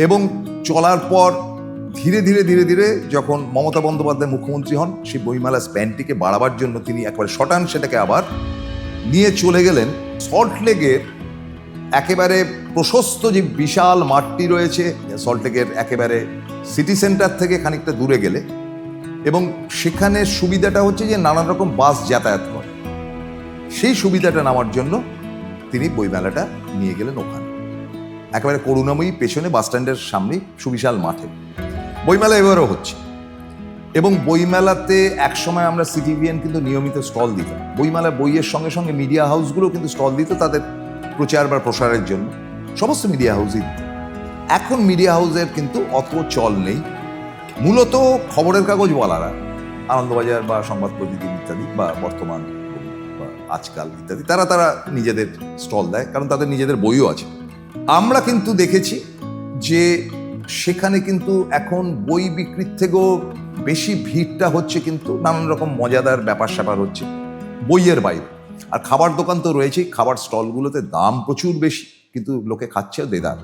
এবং চলার পর ধীরে ধীরে ধীরে ধীরে যখন মমতা বন্দ্যোপাধ্যায় মুখ্যমন্ত্রী হন, সেই বইমেলা স্প্যানটিকে বাড়াবার জন্য তিনি একবার শটান সেটাকে আবার নিয়ে চলে গেলেন সল্টলেকের একেবারে প্রশস্ত যে বিশাল মাঠটি রয়েছে সল্টলেকের একেবারে সিটি সেন্টার থেকে খানিকটা দূরে গেলে, এবং সেখানে সুবিধাটা হচ্ছে যে নানান রকম বাস যাতায়াত করে, সেই সুবিধাটা নেওয়ার জন্য তিনি বইমেলাটা নিয়ে গেলেন ওখানে একেবারে করুণাময়ী পেছনে বাস স্ট্যান্ডের সামনে সুবিশাল মাঠে। বইমেলা এবারও হচ্ছে, এবং বইমেলাতে একসময় আমরা সিটিভিএন কিন্তু নিয়মিত স্টল দিতাম। বইমেলা বইয়ের সঙ্গে সঙ্গে মিডিয়া হাউসগুলো কিন্তু স্টল দিত তাদের প্রচার বা প্রসারের জন্য, সমস্ত মিডিয়া হাউসই দিত। এখন মিডিয়া হাউসের কিন্তু অত চল নেই। মূলত খবরের কাগজওয়ালারা, আনন্দবাজার বা সংবাদ প্রতিদিন ইত্যাদি বা বর্তমান বা আজকাল ইত্যাদি, তারা নিজেদের স্টল দেয়, কারণ তাদের নিজেদের বইও আছে। আমরা কিন্তু দেখেছি যে সেখানে কিন্তু এখন বই বিক্রির থেকেও বেশি ভিড়টা হচ্ছে কিন্তু নানান রকম মজাদার ব্যাপার স্যাপার হচ্ছে বইয়ের বাইরে। আর খাবার দোকান তো রয়েছেই, খাবার স্টলগুলোতে দাম প্রচুর বেশি, কিন্তু লোকে খাচ্ছে দেদার।